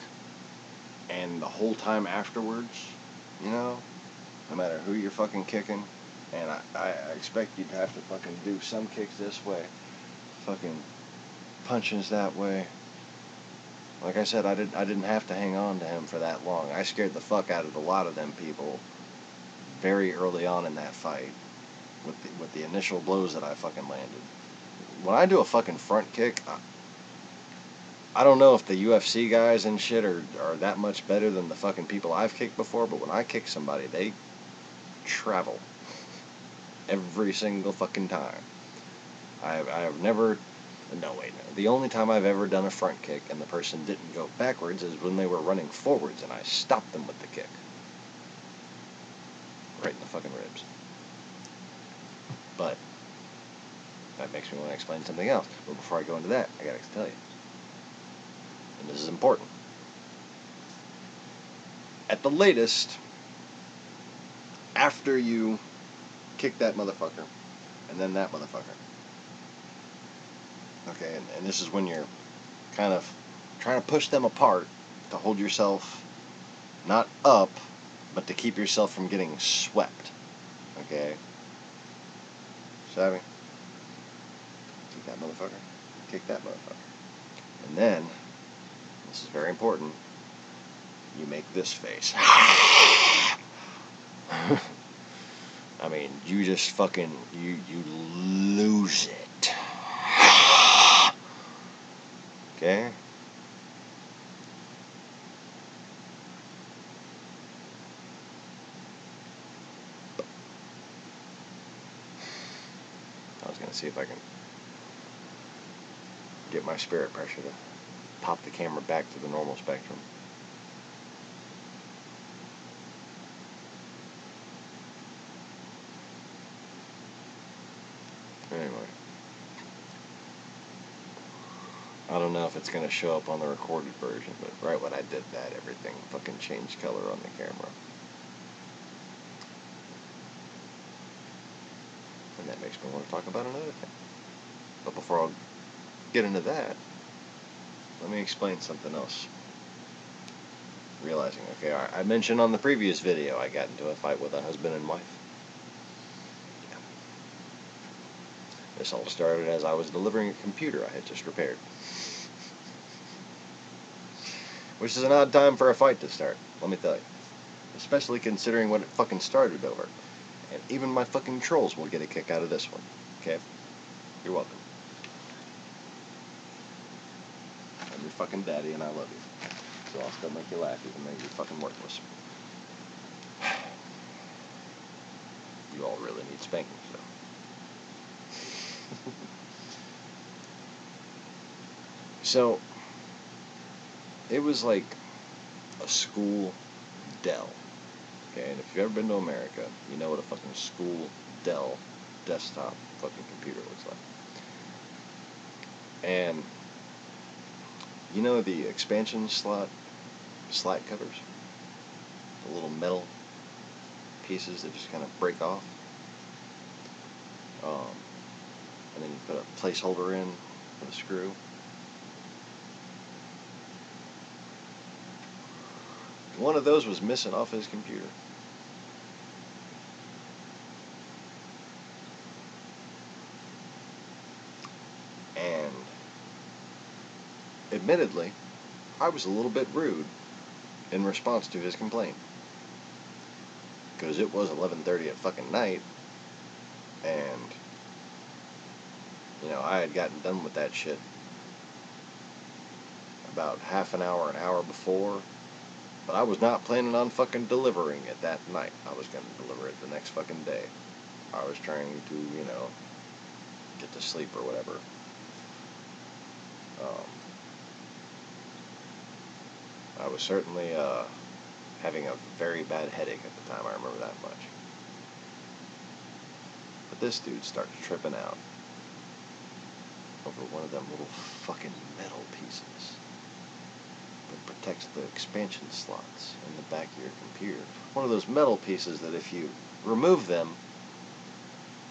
and the whole time afterwards, no matter who you're fucking kicking, and I expect you'd have to fucking do some kicks this way, fucking punches that way. Like I said, I didn't have to hang on to him for that long. I scared the fuck out of a lot of them people very early on in that fight with the initial blows that I fucking landed. When I do a fucking front kick, I don't know if the UFC guys and shit are that much better than the fucking people I've kicked before, but when I kick somebody, they travel. Every single fucking time. I have never... No, wait, no. The only time I've ever done a front kick and the person didn't go backwards is when they were running forwards and I stopped them with the kick. Right in the fucking ribs. But that makes me want to explain something else. But before I go into that, I gotta tell you. And this is important. At the latest, after you kick that motherfucker, and then that motherfucker, okay, and this is when you're kind of trying to push them apart to hold yourself not up, but to keep yourself from getting swept, okay? Savvy? Kick that motherfucker. Kick that motherfucker. And then, this is very important, you make this face. I mean, you just fucking, you lose it. Okay? I was gonna see if I can get my spirit pressure to pop the camera back to the normal spectrum. Anyway, I don't know if it's going to show up on the recorded version, but right when I did that, everything fucking changed color on the camera. And that makes me want to talk about another thing. But before I get into that, let me explain something else. Realizing, okay, I mentioned on the previous video I got into a fight with a husband and wife. Yeah. This all started as I was delivering a computer I had just repaired. Which is an odd time for a fight to start, let me tell you. Especially considering what it fucking started over. And even my fucking trolls will get a kick out of this one. Okay? You're welcome. I'm your fucking daddy and I love you. So I'll still make you laugh even though you're fucking worthless. You all really need spanking, so. So, it was like a school Dell. Okay, and if you've ever been to America, you know what a fucking school Dell desktop fucking computer looks like. And you know the expansion slat covers? The little metal pieces that just kind of break off. And then you put a placeholder in with a screw. One of those was missing off his computer. And admittedly, I was a little bit rude in response to his complaint. Because it was 11:30 at fucking night, and, you know, I had gotten done with that shit about half an hour before, but I was not planning on fucking delivering it that night. I was going to deliver it the next fucking day. I was trying to, you know, get to sleep or whatever. I was certainly having a very bad headache at the time, I remember that much. But this dude started tripping out over one of them little fucking metal pieces that protects the expansion slots in the back of your computer. One of those metal pieces that if you remove them,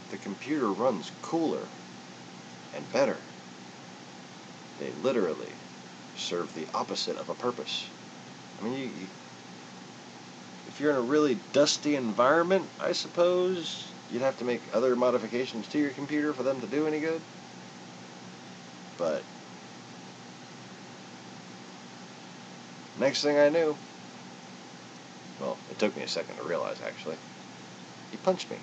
the computer runs cooler and better. They literally serve the opposite of a purpose. I mean, if you're in a really dusty environment, I suppose you'd have to make other modifications to your computer for them to do any good. But next thing I knew, well, it took me a second to realize actually, he punched me.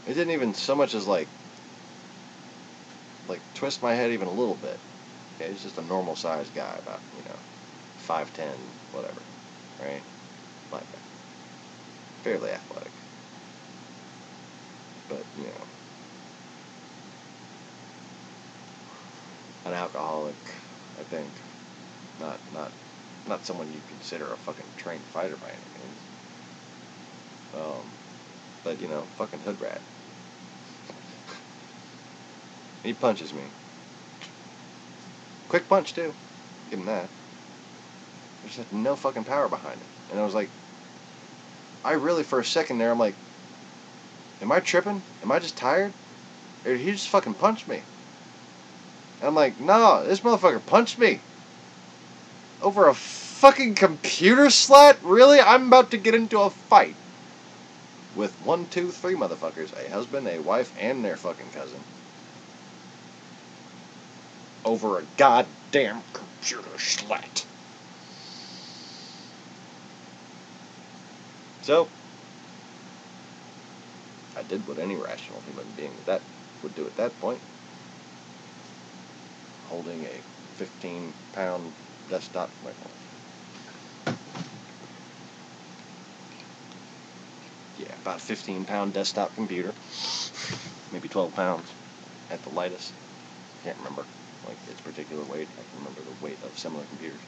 It didn't even so much as like twist my head even a little bit. Okay, he's just a normal sized guy, about, you know, 5'10", whatever, right? Black guy. Fairly athletic. But, you know, an alcoholic, I think. Not someone you'd consider a fucking trained fighter by any means. But, you know, fucking hood rat. He punches me. Quick punch, too. Give him that. There's just no fucking power behind it. And I was like, I really, for a second there, I'm like, am I tripping? Am I just tired? Or did he just fucking punch me? And I'm like, no, this motherfucker punched me. Over a fucking computer slat? Really? I'm about to get into a fight with 1, 2, 3 motherfuckers. A husband, a wife, and their fucking cousin. Over a goddamn computer slat. So, I did what any rational human being would do at that point. Holding a 15-pound desktop, about a 15-pound desktop computer, maybe 12 pounds at the lightest. Can't remember like its particular weight. I can remember the weight of similar computers.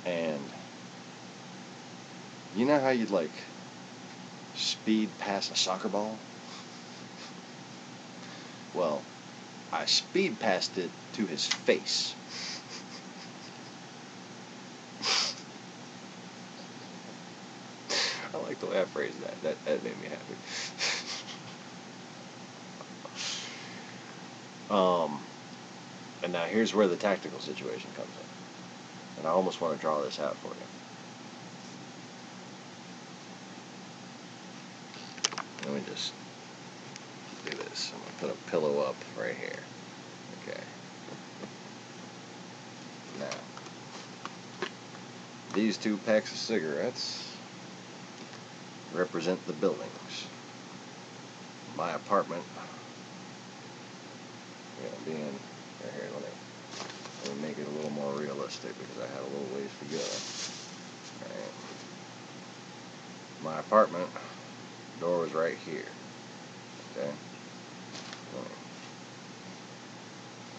And you know how you'd like speed past a soccer ball? Well, I speed passed it to his face. I like the way I phrased that. That made me happy. And now here's where the tactical situation comes in. And I almost want to draw this out for you. Let me just do this. I'm going to put a pillow up right here. Okay. Now, these 2 packs of cigarettes represent the buildings. My apartment, being right here, let me make it a little more realistic because I had a little ways to go. Alright. My apartment door was right here. Okay. I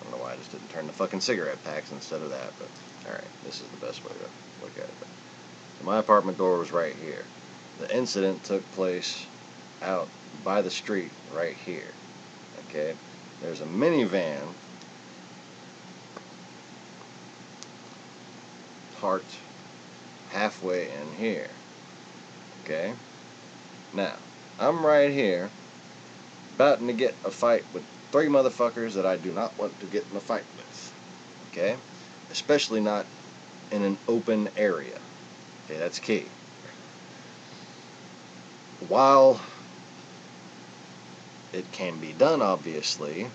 don't know why I just didn't turn the fucking cigarette packs instead of that, but alright, this is the best way to look at it. So my apartment door was right here. The incident took place out by the street right here. Okay? There's a minivan parked halfway in here. Okay? Now, I'm right here about to get a fight with 3 motherfuckers that I do not want to get in a fight with. Okay? Especially not in an open area. Okay, that's key. While it can be done, obviously,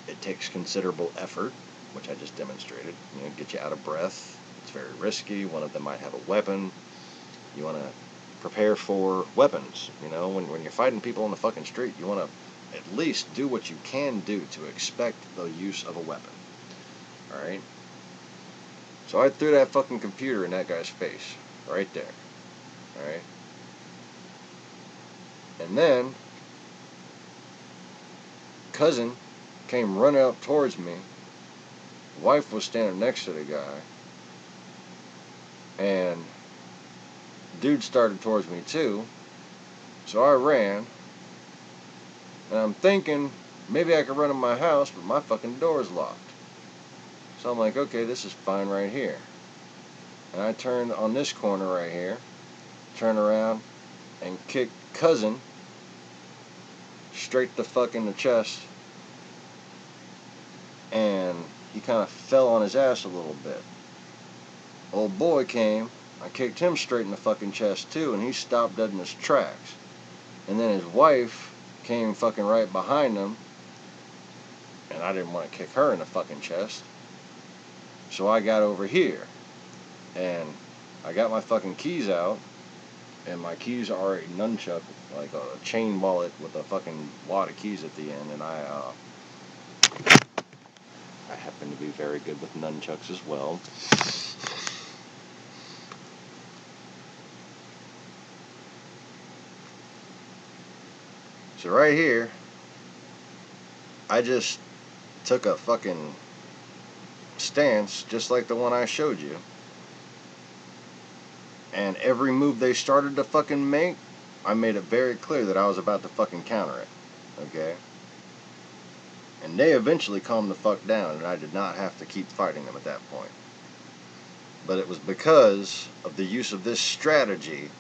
it takes considerable effort, which I just demonstrated. Get you out of breath. It's very risky. One of them might have a weapon. You want to prepare for weapons. When you're fighting people on the fucking street, you want to at least do what you can do to expect the use of a weapon. Alright? So I threw that fucking computer in that guy's face. Right there. Alright? And then, cousin came running up towards me. Wife was standing next to the guy. And dude started towards me too. So I ran. And I'm thinking, maybe I could run in my house, but my fucking door's locked. So I'm like, okay, this is fine right here. And I turned on this corner right here, turn around, and kick cousin straight the fuck in the chest. And he kind of fell on his ass a little bit. Old boy came, I kicked him straight in the fucking chest too, and he stopped dead in his tracks. And then his wife came fucking right behind him, and I didn't want to kick her in the fucking chest. So I got over here, and I got my fucking keys out, and my keys are a nunchuck, like a chain wallet with a fucking wad of keys at the end, and I happen to be very good with nunchucks as well. So right here, I just took a fucking stance just like the one I showed you. And every move they started to fucking make, I made it very clear that I was about to fucking counter it. Okay? And they eventually calmed the fuck down, and I did not have to keep fighting them at that point. But it was because of the use of this strategy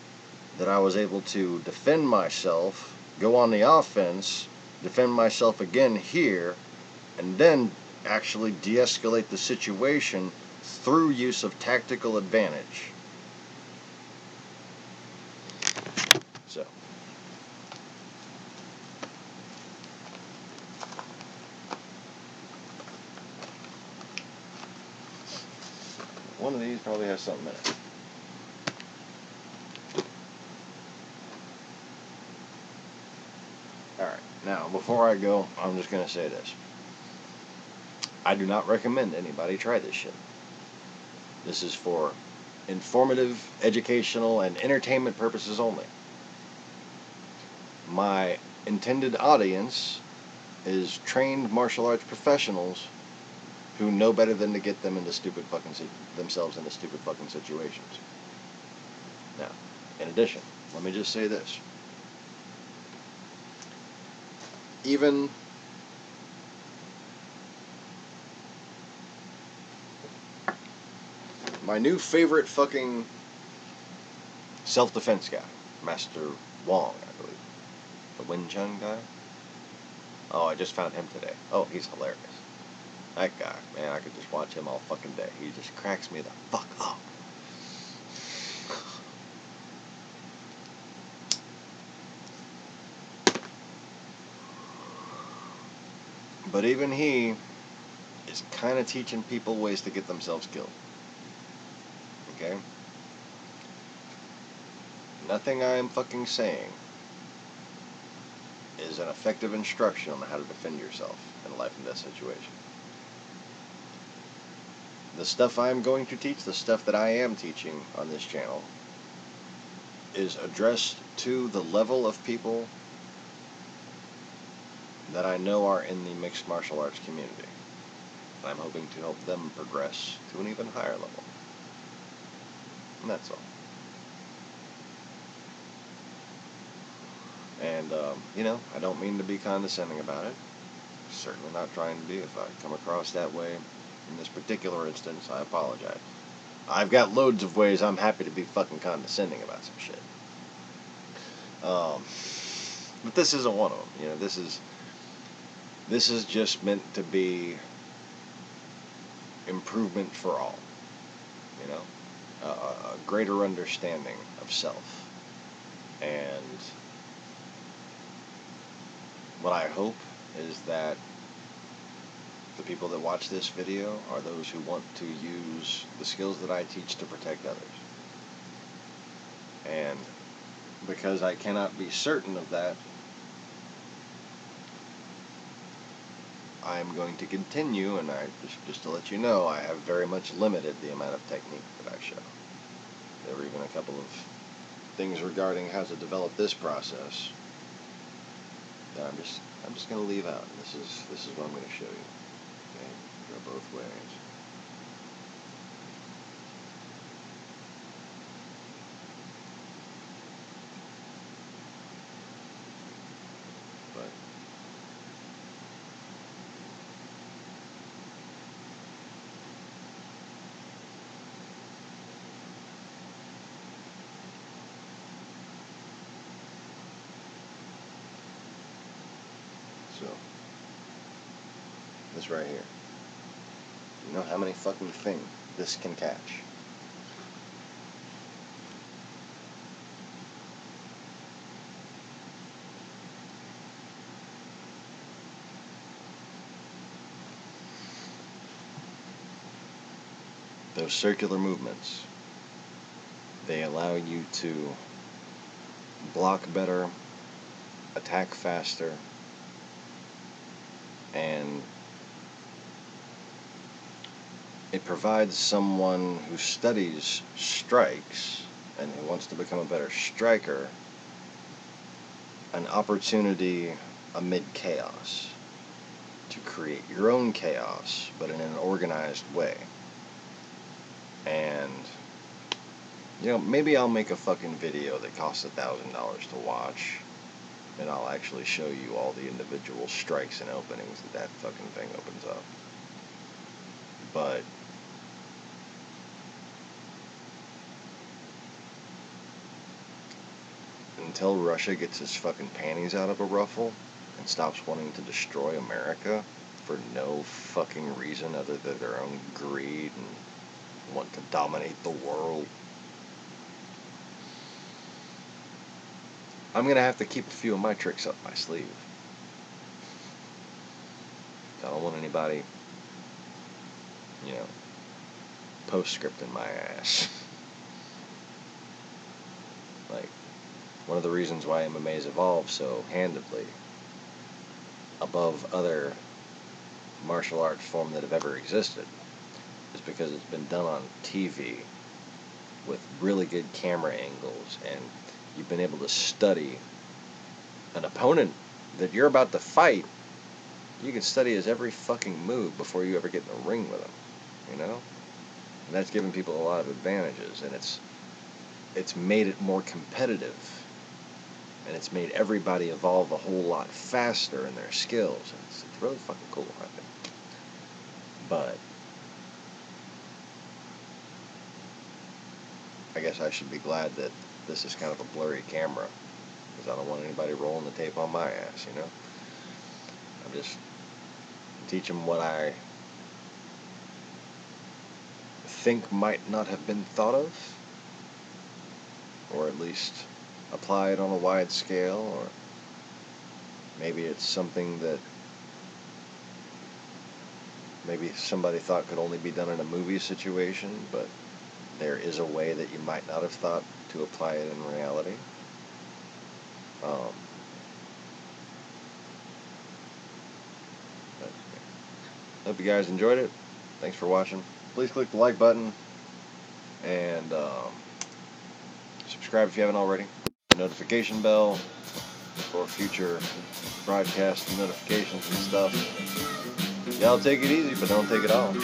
that I was able to defend myself, go on the offense, defend myself again here, and then actually de-escalate the situation through use of tactical advantage. So, one of these probably has something in it. Alright, now before I go, I'm just going to say this. I do not recommend anybody try this shit. This is for informative, educational, and entertainment purposes only. My intended audience is trained martial arts professionals who know better than to get them into themselves into stupid fucking situations. Now, in addition, let me just say this. Even my new favorite fucking self-defense guy, Master Wong, I believe. The Wing Chun guy. Oh, I just found him today. Oh, he's hilarious. That guy, man, I could just watch him all fucking day. He just cracks me the fuck up. But even he is kind of teaching people ways to get themselves killed. Okay? Nothing I am fucking saying is an effective instruction on how to defend yourself in a life and death situation. The stuff I am going to teach, the stuff that I am teaching on this channel, is addressed to the level of people that I know are in the mixed martial arts community. And I'm hoping to help them progress to an even higher level. And that's all. And, I don't mean to be condescending about it. Certainly not trying to be. If I come across that way in this particular instance, I apologize. I've got loads of ways I'm happy to be fucking condescending about some shit. But this isn't one of them. This is just meant to be improvement for all. A greater understanding of self. And what I hope is that the people that watch this video are those who want to use the skills that I teach to protect others. And because I cannot be certain of that, I'm going to continue, and just to let you know, I have very much limited the amount of technique that I show. There were even a couple of things regarding how to develop this process that I'm just going to leave out. This is what I'm going to show you. Okay, go both ways. But so, this right here. You know how many fucking things this can catch? Those circular movements, they allow you to block better, attack faster, and it provides someone who studies strikes and who wants to become a better striker an opportunity amid chaos to create your own chaos, but in an organized way. And maybe I'll make a fucking video that costs $1,000 to watch, and I'll actually show you all the individual strikes and openings that fucking thing opens up. But until Russia gets its fucking panties out of a ruffle and stops wanting to destroy America for no fucking reason other than their own greed and want to dominate the world, I'm going to have to keep a few of my tricks up my sleeve. I don't want anybody, postscript in my ass. Like, one of the reasons why MMA's evolved so handedly above other martial arts form that have ever existed is because it's been done on TV with really good camera angles, and you've been able to study an opponent that you're about to fight. You can study his every fucking move before you ever get in the ring with him, you know? And that's given people a lot of advantages, and it's made it more competitive, and it's made everybody evolve a whole lot faster in their skills, and it's really fucking cool, I think. But I guess I should be glad that this is kind of a blurry camera, because I don't want anybody rolling the tape on my ass, you know? I'm just teach them what I think might not have been thought of, or at least apply it on a wide scale, or maybe it's something that maybe somebody thought could only be done in a movie situation, but there is a way that you might not have thought to apply it in reality. But hope you guys enjoyed it. Thanks for watching. Please click the like button and subscribe if you haven't already. Notification bell for future broadcast notifications and stuff. Y'all take it easy, but don't take it all.